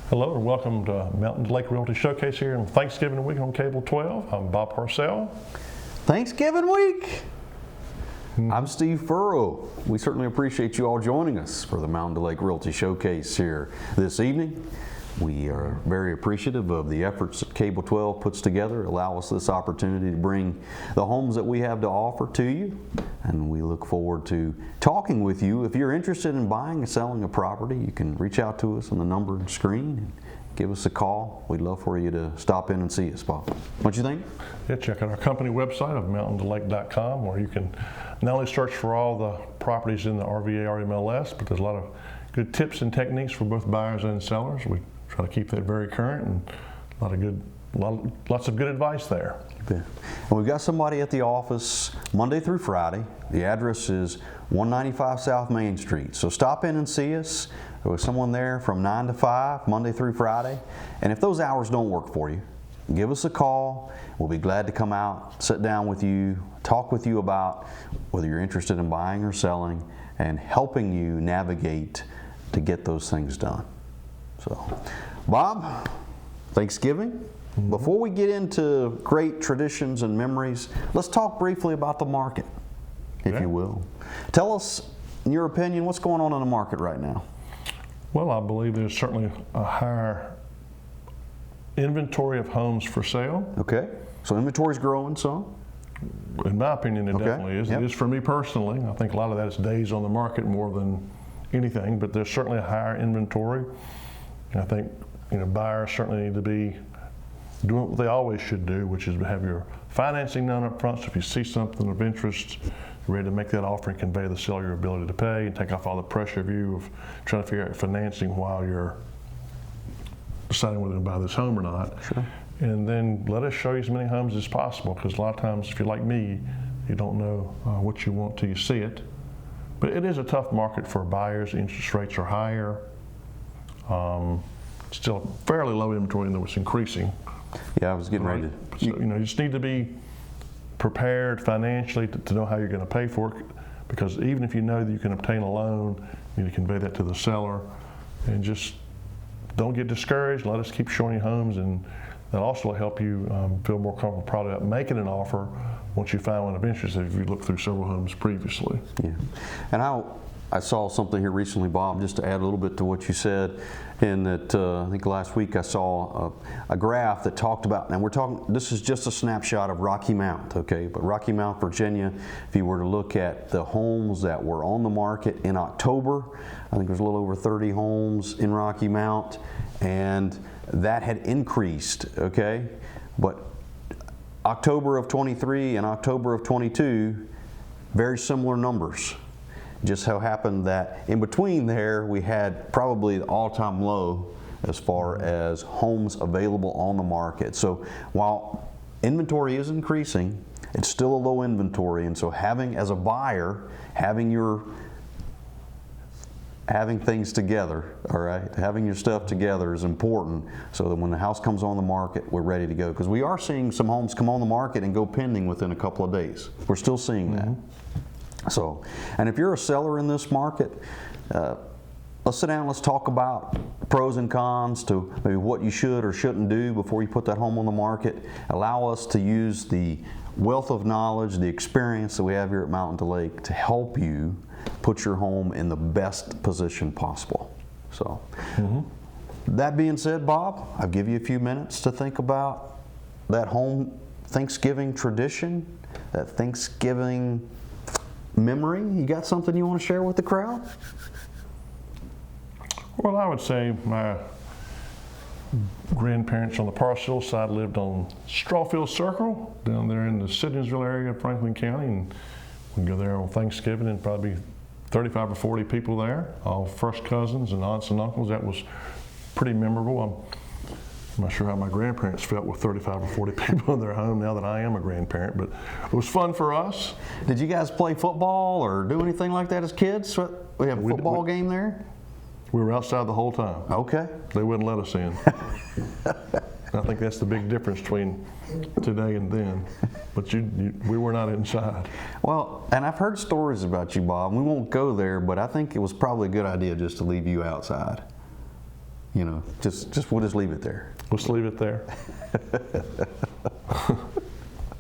Hello and welcome to Mountain Lake Realty Showcase here on Thanksgiving week on Cable 12. I'm Bobparcell. Thanksgiving week! I'm Stevefurrow. We certainly appreciate you all joining us for the Mountain Lake Realty Showcase here this evening. We are very appreciative of the efforts that Cable 12 puts together, allow us this opportunity to bring the homes that we have to offer to you. And we look forward to talking with you. If you're interested in buying or selling a property, you can reach out to us on the number on the screen and give us a call. We'd love for you to stop in and see us, Bob. What you think? Yeah, check out our company website of mountaintolakerealty.com, where you can not only search for all the properties in the RVA RMLS, but there's a lot of good tips and techniques for both buyers and sellers. We try to keep that very current, and lots of good advice there. Yeah. And we've got somebody at the office Monday through Friday. The address is 195 South Main Street. So stop in and see us. There was someone there from 9 to 5, Monday through Friday. And if those hours don't work for you, give us a call. We'll be glad to come out, sit down with you, talk with you about whether you're interested in buying or selling, and helping you navigate to get those things done. So, Bob, Thanksgiving. Before we get into great traditions and memories, let's talk briefly about the market, if you will. Tell us, in your opinion, what's going on in the market right now? Well, I believe there's certainly a higher inventory of homes for sale. Okay, so inventory's growing some? In my opinion, it definitely is. Yep. It is for me personally. I think a lot of that is days on the market more than anything, but there's certainly a higher inventory. And I think buyers certainly need to be doing what they always should do, which is have your financing done up front. So if you see something of interest, you're ready to make that offer and convey the seller your ability to pay and take off all the pressure of you of trying to figure out financing while you're deciding whether to buy this home or not. Sure. And then let us show you as many homes as possible, because a lot of times, if you're like me, you don't know what you want till you see it. But it is a tough market for buyers. Interest rates are higher. Still a fairly low inventory, though it's increasing. Yeah, I was getting ready to. So, you just need to be prepared financially to know how you're going to pay for it, because even if you know that you can obtain a loan, you need to convey that to the seller, and just don't get discouraged. Let us keep showing you homes, and that'll also help you feel more comfortable probably about making an offer once you find one of interest if you look through several homes previously. Yeah, and I saw something here recently, Bob, just to add a little bit to what you said, in that I think last week I saw a graph that talked about, and we're talking, this is just a snapshot of Rocky Mount, okay, but Rocky Mount, Virginia, if you were to look at the homes that were on the market in October, I think there's a little over 30 homes in Rocky Mount, and that had increased, okay, but October of 23 and October of 22, very similar numbers. Just so happened that in between there, we had probably the all-time low as far as homes available on the market. So while inventory is increasing, it's still a low inventory. And so as a buyer, having things together, all right, having your stuff together is important, so that when the house comes on the market, we're ready to go. Because we are seeing some homes come on the market and go pending within a couple of days. We're still seeing that. So, and if you're a seller in this market, let's sit down, let's talk about pros and cons to maybe what you should or shouldn't do before you put that home on the market. Allow us to use the wealth of knowledge, the experience that we have here at Mountain to Lake to help you put your home in the best position possible. So, that being said, Bob, I'll give you a few minutes to think about that home Thanksgiving tradition, that Thanksgiving memory. You got something you want to share with the crowd? Well, I would say my grandparents on the Parcell side lived on Strawfield Circle down there in the Sidnesville area of Franklin County, and we'd go there on Thanksgiving and probably 35 or 40 people there, all first cousins and aunts and uncles. That was pretty memorable. I'm not sure how my grandparents felt with 35 or 40 people in their home now that I am a grandparent, but it was fun for us. Did you guys play football or do anything like that as kids? We have a football game there? We were outside the whole time. Okay. They wouldn't let us in. I think that's the big difference between today and then. But we were not inside. Well, and I've heard stories about you, Bob. We won't go there, but I think it was probably a good idea just to leave you outside. you know, we'll just leave it there. Let's leave it there.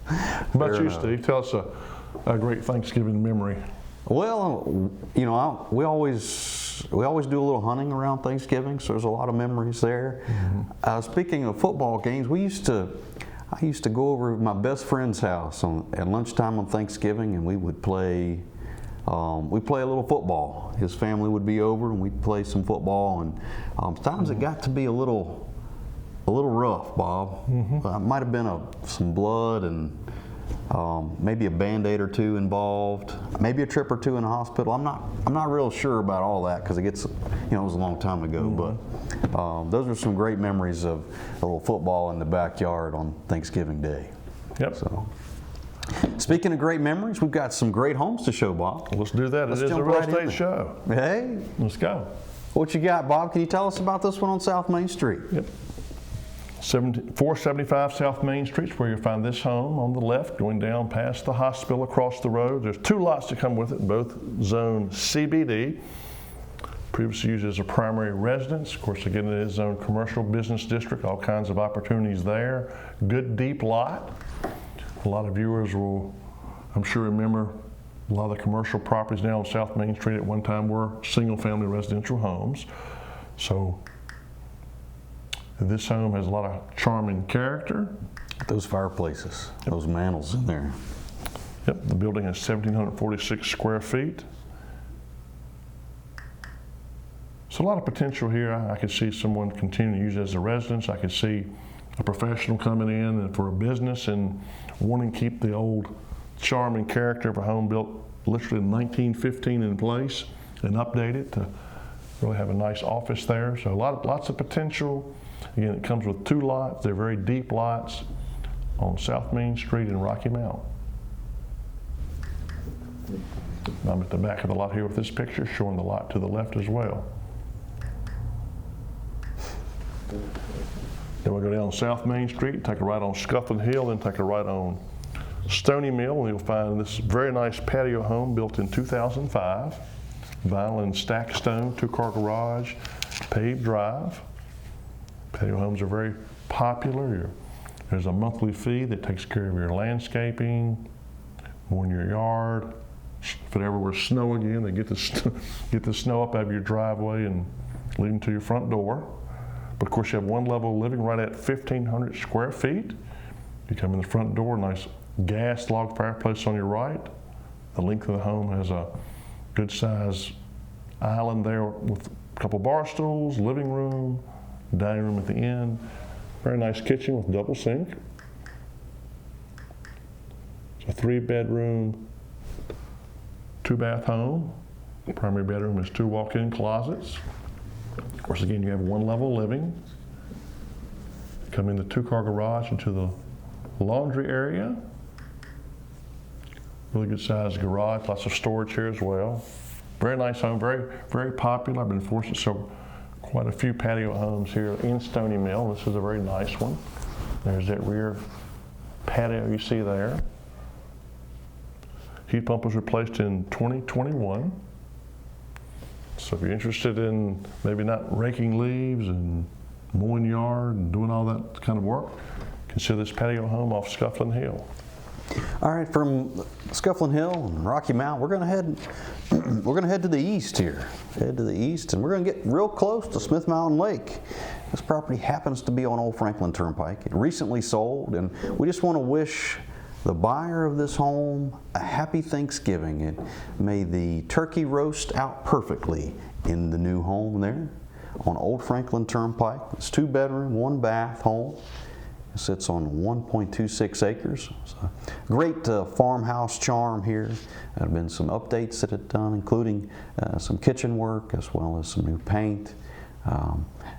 How about you, Steve? Tell us a great Thanksgiving memory. Well, you know, we always do a little hunting around Thanksgiving, so there's a lot of memories there. Speaking of football games, I used to go over to my best friend's house at lunchtime on Thanksgiving, and we would play. We'd play a little football. His family would be over, and we'd play some football. And times it got to be a little rough, Bob. Might have been some blood and maybe a Band-Aid or two involved, maybe a trip or two in the hospital. I'm not real sure about all that because it gets, you know, it was a long time ago. But those are some great memories of a little football in the backyard on Thanksgiving Day. Yep. So, speaking of great memories, we've got some great homes to show, Bob. Let's do that. Let's it is a jump real right in estate there. show. Hey, Let's go. what you got, Bob? Can you tell us about this one on South Main Street? Yep. 475 South Main Street is where you'll find this home on the left, going down past the hospital across the road. There's 2 lots that come with it, both zone CBD. Previously used as a primary residence. Of course, again, it is zone commercial business district, all kinds of opportunities there. Good deep lot. A lot of viewers will, I'm sure, remember a lot of the commercial properties now on South Main Street at one time were single-family residential homes. So this home has a lot of charm and character. Those fireplaces, those mantels in there. Yep, the building has 1,746 square feet. So a lot of potential here. I could see someone continuing to use it as a residence. I could see a professional coming in and for a business and wanting to keep the old charm and character of a home built literally in 1915 in place and update it to really have a nice office there. So lots of potential. Again, it comes with 2 lots. They're very deep lots on South Main Street in Rocky Mount. I'm at the back of the lot here with this picture, showing the lot to the left as well. Then we'll go down South Main Street, take a right on Scufflin Hill, then take a right on Stony Mill, and you'll find this very nice patio home built in 2005. Vinyl and stacked stone, 2-car garage, paved drive. Patio homes are very popular. There's a monthly fee that takes care of your landscaping, mowing your yard. If it ever were snow again, they get the snow up out of your driveway and leading to your front door. But of course, you have one level living right at 1,500 square feet. You come in the front door, nice gas log fireplace on your right. The length of the home has a good size island there with a couple bar stools, living room, dining room at the end. Very nice kitchen with double sink. It's a 3-bedroom, 2-bath home. The primary bedroom has 2 walk-in closets. Of course, again, you have one level living. Come in the 2-car garage into the laundry area. Really good sized garage, lots of storage here as well. Very nice home, very, very popular. I've been fortunate to sell quite a few patio homes here in Stony Mill. This is a very nice one. There's that rear patio you see there. Heat pump was replaced in 2021. So if you're interested in maybe not raking leaves and mowing yard and doing all that kind of work, consider this patio home off Scufflin Hill. All right, from Scufflin Hill and Rocky Mount, we're going to head to the east here. Head to the east, and we're going to get real close to Smith Mountain Lake. This property happens to be on Old Franklin Turnpike. It recently sold, and we just want to wish the buyer of this home a happy Thanksgiving. And may the turkey roast out perfectly in the new home there on Old Franklin Turnpike. It's 2-bedroom, 1-bath home. It sits on 1.26 acres. It's a great farmhouse charm here. There have been some updates that have done, including some kitchen work as well as some new paint.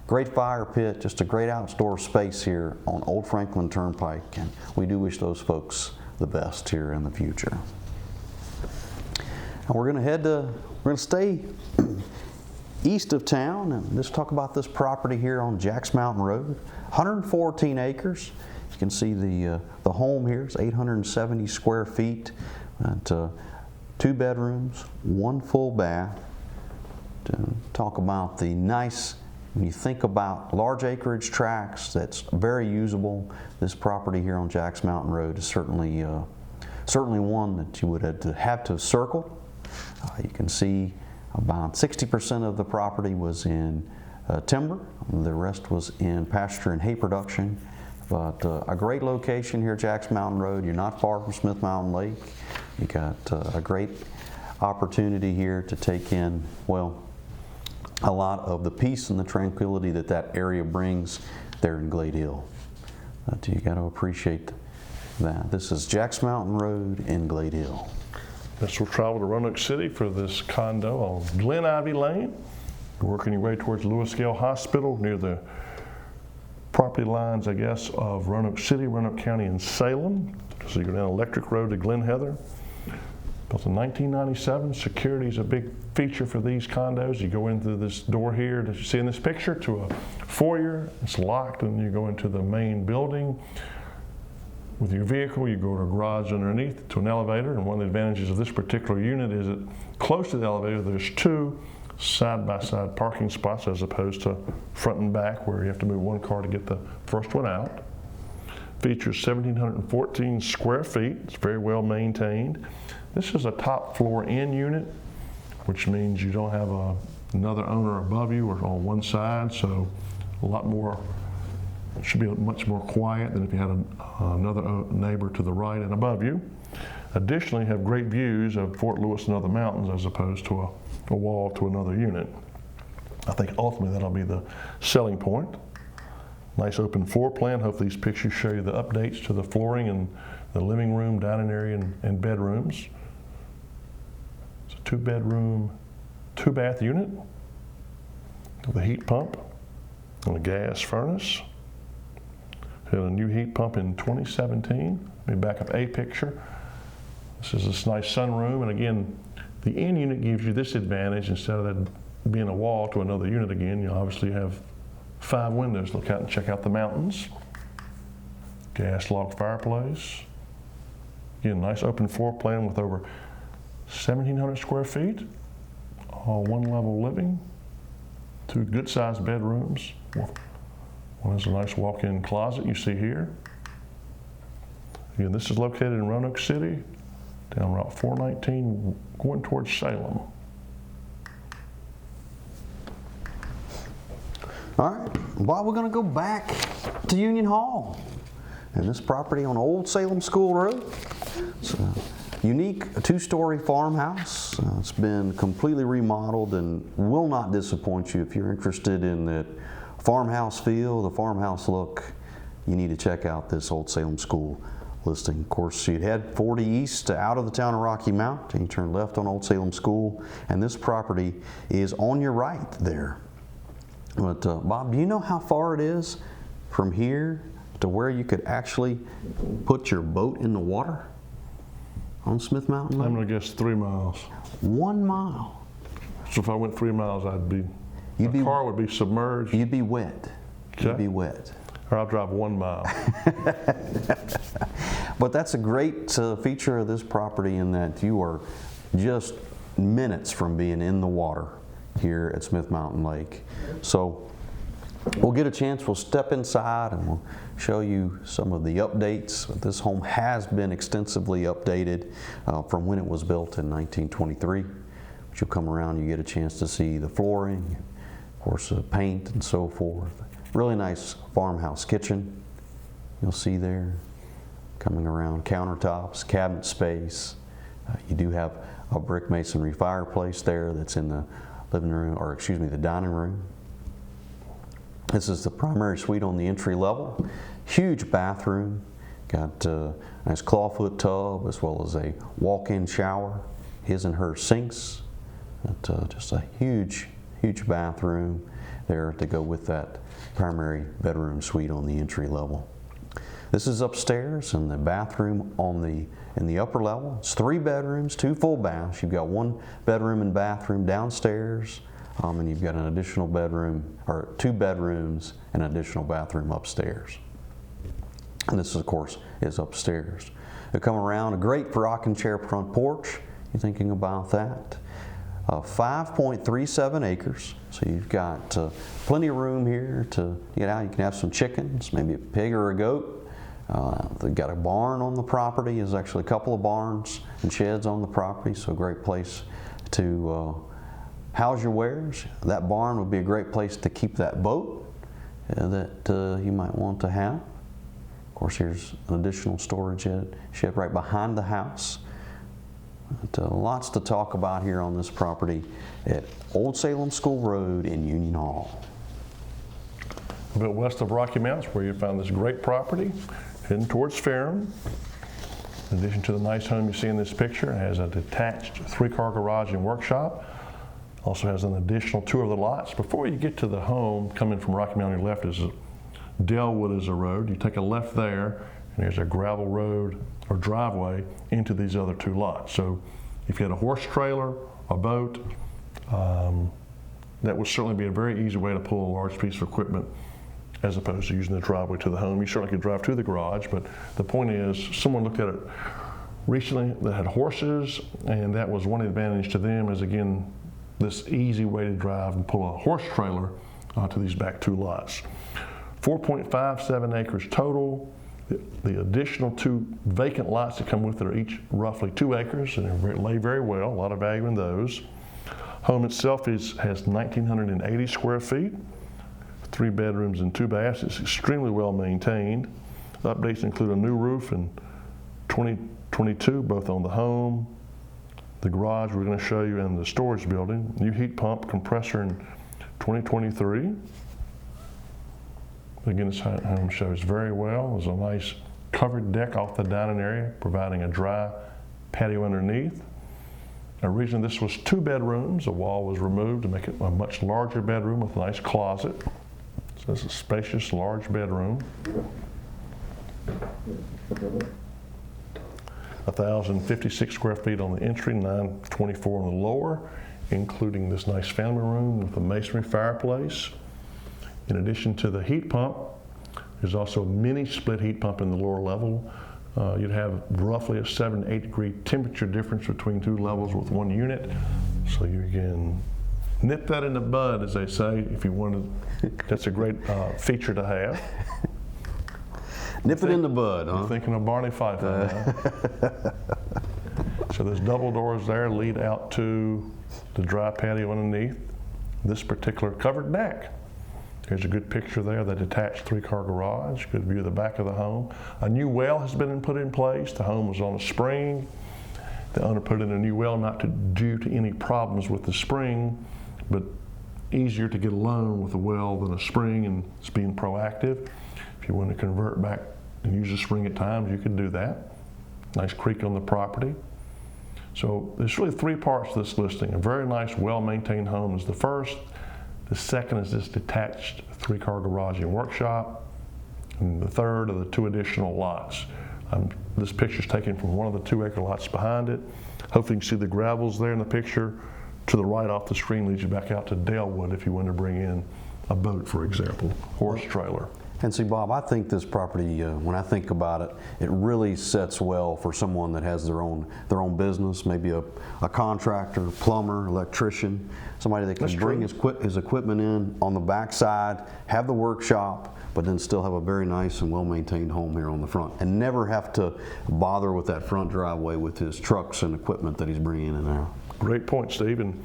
Great fire pit, just a great outdoor space here on Old Franklin Turnpike, and we do wish those folks the best here in the future. And we're going to stay east of town and just talk about this property here on Jacks Mountain Road. 114 acres. You can see the home here is 870 square feet, and 2 bedrooms, 1 full bath. To talk about the nice when you think about large acreage tracts that's very usable, this property here on Jacks Mountain Road is certainly one that you would have to circle. You can see about 60% of the property was in timber. The rest was in pasture and hay production. But a great location here, Jacks Mountain Road. You're not far from Smith Mountain Lake. You got a great opportunity here to take in, well, a lot of the peace and the tranquility that that area brings there in Glade Hill. You got to appreciate that. This is Jacks Mountain Road in Glade Hill. Next we'll travel to Roanoke City for this condo on Glen Ivy Lane. You're working your way towards Lewis Gale Hospital near the property lines, I guess, of Roanoke City, Roanoke County, and Salem. So you go down Electric Road to Glen Heather. Built in 1997. Security is a big feature for these condos. You go into this door here that you see in this picture to a foyer. It's locked, and you go into the main building. With your vehicle, you go to a garage underneath to an elevator, and one of the advantages of this particular unit is that close to the elevator there's two side-by-side parking spots as opposed to front and back where you have to move one car to get the first one out. Features 1,714 square feet. It's very well maintained. This is a top floor in unit, which means you don't have another owner above you or on one side, so a lot more. It should be much more quiet than if you had another neighbor to the right and above you. Additionally, you have great views of Fort Lewis and other mountains as opposed to a wall to another unit. I think ultimately that'll be the selling point. Nice open floor plan. Hopefully these pictures show you the updates to the flooring and the living room, dining area, and bedrooms. It's a 2-bedroom, 2-bath unit with a heat pump and a gas furnace. Had a new heat pump in 2017. Let me back up a picture. This is this nice sunroom, and again, the in unit gives you this advantage. Instead of that being a wall to another unit again, you obviously have 5 windows to look out and check out the mountains. Gas log fireplace. Again, nice open floor plan with over 1,700 square feet. All one-level living. 2 good-sized bedrooms. One has a nice walk-in closet you see here. Again, this is located in Roanoke City, down Route 419, going towards Salem. All right, Bob, we're going to go back to Union Hall. And this property on Old Salem School Road. It's a unique 2-story farmhouse. It's been completely remodeled and will not disappoint you if you're interested in that farmhouse feel, the farmhouse look. You need to check out this Old Salem School listing. Of course, you'd head 40 east out of the town of Rocky Mount, and you turn left on Old Salem School, and this property is on your right there. But Bob, do you know how far it is from here to where you could actually put your boat in the water on Smith Mountain Lake? I'm going to guess 3 miles. 1 mile. So if I went 3 miles, my car would be submerged. You'd be wet. Okay. You'd be wet. Or I'll drive 1 mile. But that's a great feature of this property in that you are just minutes from being in the water here at Smith Mountain Lake. So we'll get a chance, we'll step inside and we'll show you some of the updates. This home has been extensively updated from when it was built in 1923. But you'll come around, you get a chance to see the flooring, of course, paint and so forth. Really nice farmhouse kitchen you'll see there. Coming around, countertops, cabinet space. You do have a brick masonry fireplace there that's in the living room, or excuse me, the dining room. This is the primary suite on the entry level. Huge bathroom. Got a nice clawfoot tub as well as a walk-in shower. His and her sinks. Just a huge, huge bathroom there to go with that primary bedroom suite on the entry level. This is upstairs, and the bathroom in the upper level. It's 3 bedrooms, 2 full baths. You've got 1 bedroom and bathroom downstairs, and you've got an additional bedroom, or 2 bedrooms and an additional bathroom upstairs. And this, of course, is upstairs. You come around, a great rocking chair front porch. You're thinking about that. 5.37 acres. So you've got plenty of room here to get out. You can have some chickens, maybe a pig or a goat. They've got a barn on the property. There's actually a couple of barns and sheds on the property, so a great place to house your wares. That barn would be a great place to keep that boat that you might want to have. Of course, here's an additional storage shed right behind the house. But, lots to talk about here on this property at Old Salem School Road in Union Hall. A bit west of Rocky Mount is where you find this great property, heading towards Ferrum. In addition to the nice home you see in this picture, it has a detached 3-car garage and workshop. Also has an additional 2 of the lots. Before you get to the home, coming from Rocky Mount on your left is Dellwood is a road. You take a left there, and there's a gravel road or driveway into these other 2 lots. So if you had a horse trailer, a boat, that would certainly be a very easy way to pull a large piece of equipment as opposed to using the driveway to the home. You certainly could drive to the garage, but the point is, someone looked at it recently that had horses, and that was one advantage to them is, again, this easy way to drive and pull a horse trailer to these back 2 lots. 4.57 acres total. The additional 2 vacant lots that come with it are each roughly 2 acres, and they lay very well, a lot of value in those. Home itself has 1,980 square feet, 3 bedrooms and 2 baths. It's extremely well maintained. Updates include a new roof in 2022, both on the home, the garage we're going to show you, and the storage building. New heat pump, compressor in 2023. Again, this home shows very well. There's a nice covered deck off the dining area, providing a dry patio underneath. Originally, this was 2 bedrooms. A wall was removed to make it a much larger bedroom with a nice closet. So it's a spacious, large bedroom. 1,056 square feet on the entry, 924 on the lower, including this nice family room with a masonry fireplace. In addition to the heat pump, there's also a mini split heat pump in the lower level. You'd have roughly a 7 to 8 degree temperature difference between 2 levels with 1 unit. So you can nip that in the bud, as they say, if you wanted. That's a great feature to have. Nip it in the bud, huh? I'm thinking of Barney Fife. So there's double doors there, lead out to the dry patio underneath. This particular covered deck. Here's a good picture there, the detached 3-car garage, good view of the back of the home. A new well has been put in place. The home was on a spring. The owner put in a new well, not due to any problems with the spring, but easier to get a loan with a well than a spring, and it's being proactive. If you want to convert back and use a spring at times, you can do that. Nice creek on the property. So there's really 3 parts to this listing. A very nice, well-maintained home is the first. The second is this detached 3-car garage and workshop. And the third are the 2 additional lots. This picture is taken from one of the 2-acre lots behind it. Hopefully you can see the gravels there in the picture. To the right off the screen leads you back out to Dellwood if you want to bring in a boat, for example, horse trailer. And see, Bob, I think this property, when I think about it, it really sets well for someone that has their own business, maybe a contractor, plumber, electrician, somebody that can bring his equipment in on the backside, have the workshop, but then still have a very nice and well-maintained home here on the front, and never have to bother with that front driveway with his trucks and equipment that he's bringing in and out. Great point, Steve. And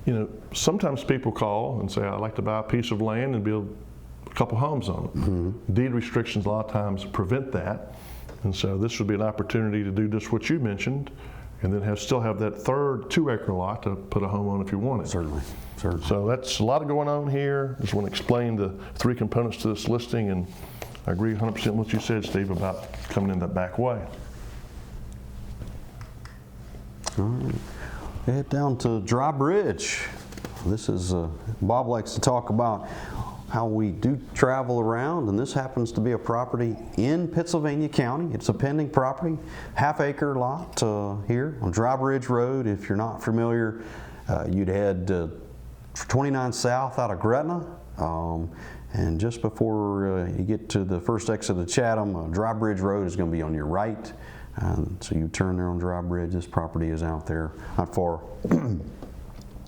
you know, sometimes people call and say, I'd like to buy a piece of land and build a couple homes on it. Mm-hmm. Deed restrictions a lot of times prevent that, and so this would be an opportunity to do just what you mentioned, and then still have that third 2-acre lot to put a home on if you want it. Certainly. So that's a lot going on here. Just want to explain the 3 components to this listing, and I agree 100% with what you said, Steve, about coming in that back way. All right. Head down to Dry Bridge. This is, Bob likes to talk about how we do travel around, and this happens to be a property in Pittsylvania County. It's a pending property, half-acre lot here on Dry Bridge Road. If you're not familiar, you'd head 29 south out of Gretna, and just before you get to the first exit of Chatham, Dry Bridge Road is going to be on your right. So you turn there on Dry Bridge. This property is out there, not far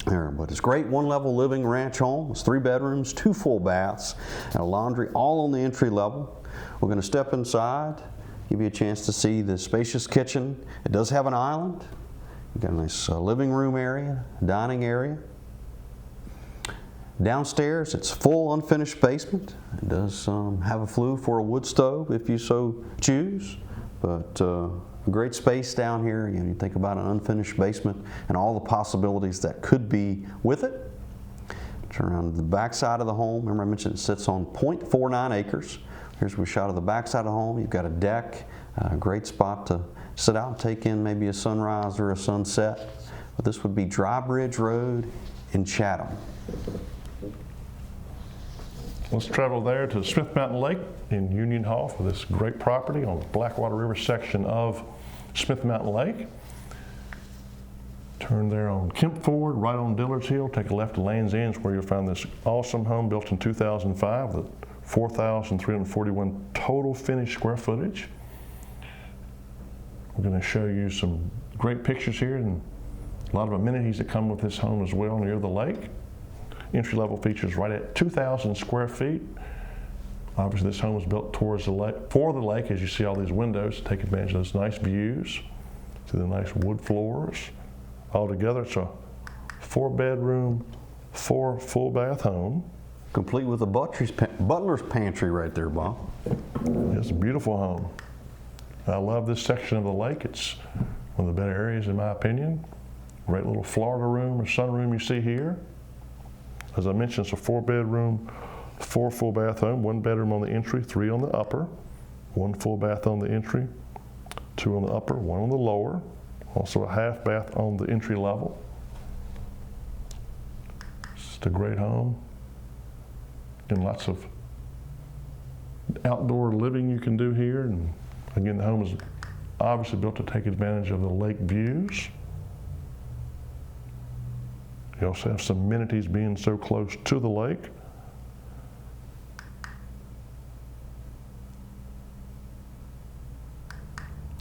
there. But it's great one-level living ranch home. It's 3 bedrooms, 2 full baths, and a laundry, all on the entry level. We're going to step inside, give you a chance to see the spacious kitchen. It does have an island. You've got a nice living room area, dining area. Downstairs, it's full unfinished basement. It does have a flue for a wood stove if you so choose, but a great space down here. You think about an unfinished basement and all the possibilities that could be with it. Turn around to the back side of the home. Remember I mentioned it sits on 0.49 acres. Here's a shot of the back side of the home. You've got a deck, a great spot to sit out and take in maybe a sunrise or a sunset. But this would be Dry Bridge Road in Chatham. Let's travel there to Smith Mountain Lake in Union Hall for this great property on the Blackwater River section of Smith Mountain Lake. Turn there on Kemp Ford, right on Dillard's Hill. Take a left to Land's End where you'll find this awesome home built in 2005 with 4,341 total finished square footage. We're going to show you some great pictures here and a lot of amenities that come with this home as well near the lake. Entry-level features right at 2,000 square feet. Obviously, this home was built towards the lake, for the lake, as you see all these windows to take advantage of those nice views. See the nice wood floors. Altogether, it's a 4-bedroom, 4 full bath home. Complete with a butler's pantry right there, Bob. It's a beautiful home. I love this section of the lake. It's one of the better areas in my opinion. Great little Florida room or sunroom you see here. As I mentioned, it's a 4-bedroom, 4 full bath home, 1 bedroom on the entry, 3 on the upper, 1 full bath on the entry, 2 on the upper, 1 on the lower, also a half bath on the entry level. It's just a great home. And lots of outdoor living you can do here. And again, the home is obviously built to take advantage of the lake views. You also have some amenities being so close to the lake.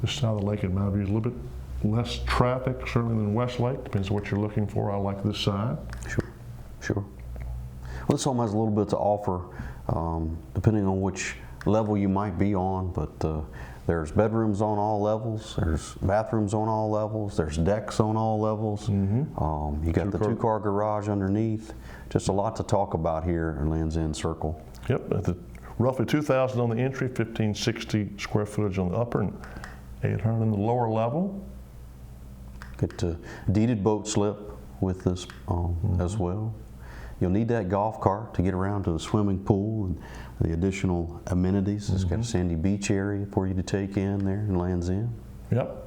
This side of the lake, in my view, is a little bit less traffic, certainly than Westlake. Depends on what you're looking for. I like this side. Sure. Well, this home has a little bit to offer, depending on which level you might be on, but there's bedrooms on all levels, there's bathrooms on all levels, there's decks on all levels. You got the 2-car garage underneath. Just a lot to talk about here in Land's End Circle. Yep, at the roughly 2,000 on the entry, 1,560 square footage on the upper, and 800 in the lower level. Get a deeded boat slip with this as well. You'll need that golf cart to get around to the swimming pool and the additional amenities. It's got a sandy beach area for you to take in there in Land's End. Yep.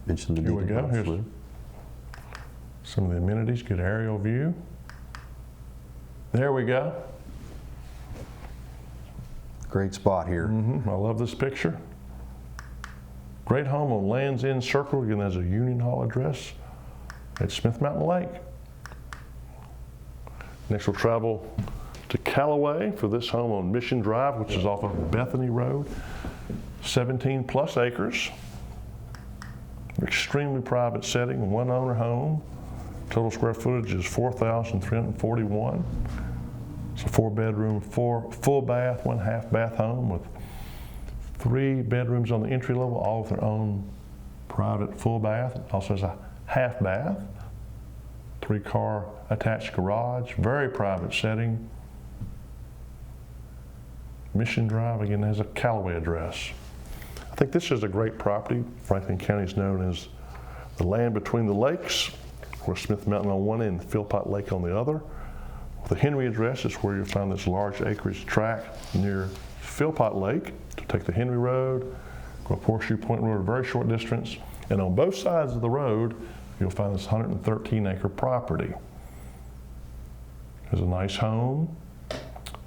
Mentioned the Here we deeded go. boat Here's slip. some of the amenities. Good aerial view. There we go. Great spot here. I love this picture. Great home on Land's End Circle. Again, there's a Union Hall address at Smith Mountain Lake. Next we'll travel to Callaway for this home on Mission Drive, which is off of Bethany Road. 17 plus acres. Extremely private setting, 1 owner home. Total square footage is 4,341. It's a 4-bedroom, 4 full bath, 1 half bath home with 3 bedrooms on the entry level, all with their own private full bath. It also has a half bath, 3-car attached garage, very private setting. Mission Drive, again, has a Callaway address. I think this is a great property. Franklin County is known as the land between the lakes, where Smith Mountain on one end and Philpott Lake on the other. The Henry address is where you'll find this large acreage tract near Philpott Lake. To take the Henry Road, go up Horseshoe Point Road, a very short distance, and on both sides of the road, you'll find this 113-acre property. There's a nice home,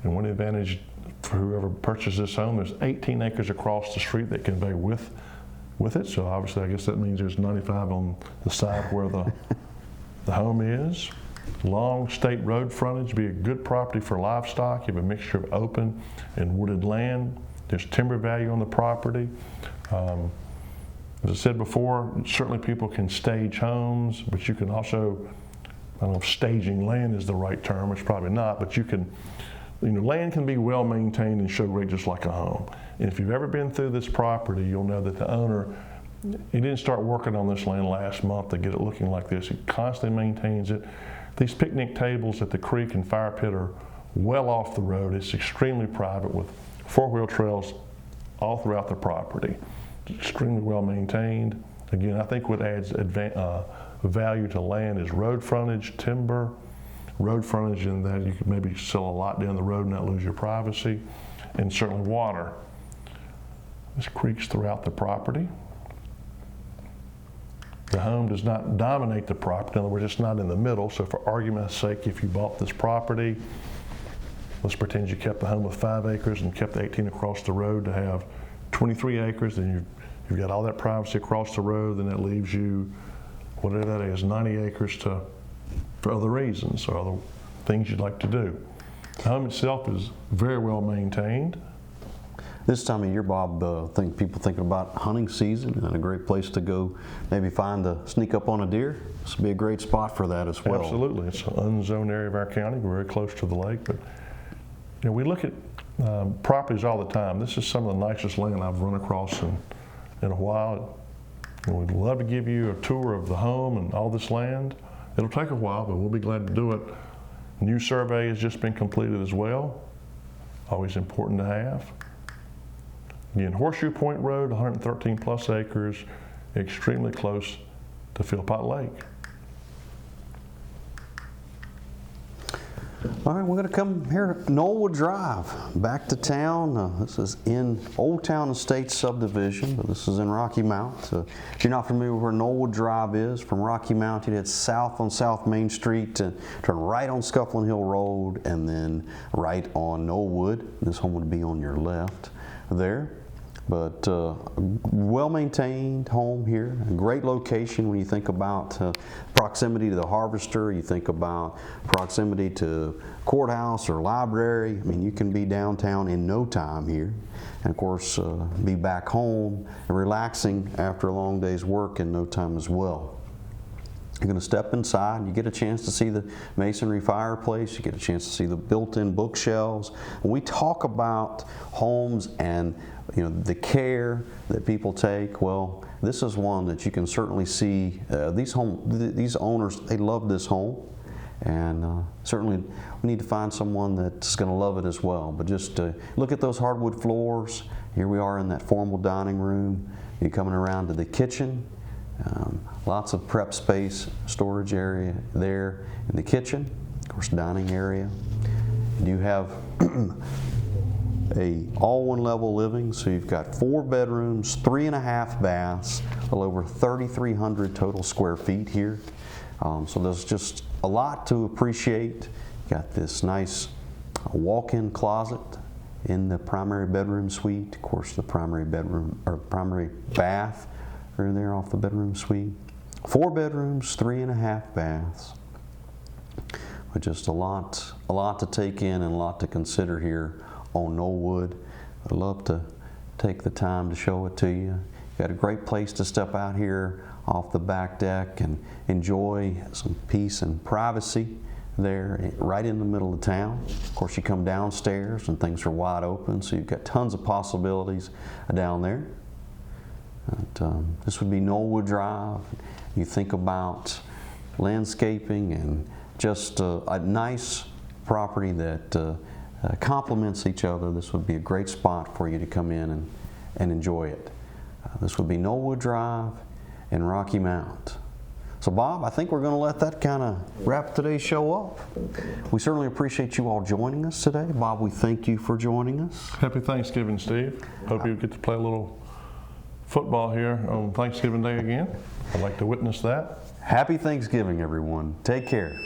and one advantage for whoever purchases this home, there's 18 acres across the street that convey with it. So obviously, I guess that means there's 95 on the side where the home is. Long state road frontage, be a good property for livestock. You have a mixture of open and wooded land. There's timber value on the property. As I said before, certainly people can stage homes, but you can also, I don't know if staging land is the right term, it's probably not, but you can, land can be well maintained and show great just like a home. And if you've ever been through this property, you'll know that the owner, he didn't start working on this land last month to get it looking like this. He constantly maintains it. These picnic tables at the creek and fire pit are well off the road. It's extremely private with four-wheel trails all throughout the property. It's extremely well maintained. Again, I think what adds value to land is road frontage, timber, road frontage in that you could maybe sell a lot down the road and not lose your privacy, and certainly water. This creeks throughout the property. The home does not dominate the property. In other words, it's not in the middle. So for argument's sake, if you bought this property, let's pretend you kept the home with 5 acres and kept the 18 across the road to have 23 acres, then you've got all that privacy across the road, then that leaves you, whatever that is, 90 acres for other reasons or other things you'd like to do. The home itself is very well maintained. This time of year, Bob, people thinking about hunting season and a great place to go, maybe sneak up on a deer. This would be a great spot for that as well. Absolutely. It's an unzoned area of our county. We're very close to the lake, but we look at properties all the time. This is some of the nicest land I've run across in a while. We'd love to give you a tour of the home and all this land. It'll take a while, but we'll be glad to do it. New survey has just been completed as well. Always important to have. Again, Horseshoe Point Road, 113 plus acres, extremely close to Philpott Lake. All right, we're going to come here, Knollwood Drive, back to town. This is in Old Town Estates subdivision, but this is in Rocky Mount. If you're not familiar with where Knollwood Drive is, from Rocky Mount, you head south on South Main Street, turn right on Scufflin Hill Road, and then right on Knollwood. This home would be on your left there. But well-maintained home here, a great location when you think about proximity to the Harvester, you think about proximity to courthouse or library. I mean, you can be downtown in no time here. And of course, be back home and relaxing after a long day's work in no time as well. You're going to step inside, you get a chance to see the masonry fireplace, you get a chance to see the built-in bookshelves. When we talk about homes and the care that people take, well, this is one that you can certainly see. These owners, they love this home, and certainly we need to find someone that's going to love it as well. But just look at those hardwood floors. Here we are in that formal dining room. You're coming around to the kitchen. Lots of prep space, storage area there in the kitchen. Of course, dining area. And you have a all one level living, so you've got 4 bedrooms, 3.5 baths, a little over 3,300 total square feet here. So there's just a lot to appreciate. You got this nice walk-in closet in the primary bedroom suite. Of course, the primary bedroom or primary bath are there off the bedroom suite. 4 bedrooms, 3.5 baths. But just a lot to take in and a lot to consider here on Knollwood. I'd love to take the time to show it to you. You got a great place to step out here off the back deck and enjoy some peace and privacy there right in the middle of town. Of course, you come downstairs and things are wide open, so you've got tons of possibilities down there. This would be Knollwood Drive. You think about landscaping and just a nice property that complements each other. This would be a great spot for you to come in and enjoy it. This would be Knollwood Drive in Rocky Mount. So Bob, I think we're going to let that kind of wrap today's show up. We certainly appreciate you all joining us today. Bob, we thank you for joining us. Happy Thanksgiving, Steve. Hope you get to play a little football here on Thanksgiving Day again. I'd like to witness that. Happy Thanksgiving, everyone. Take care.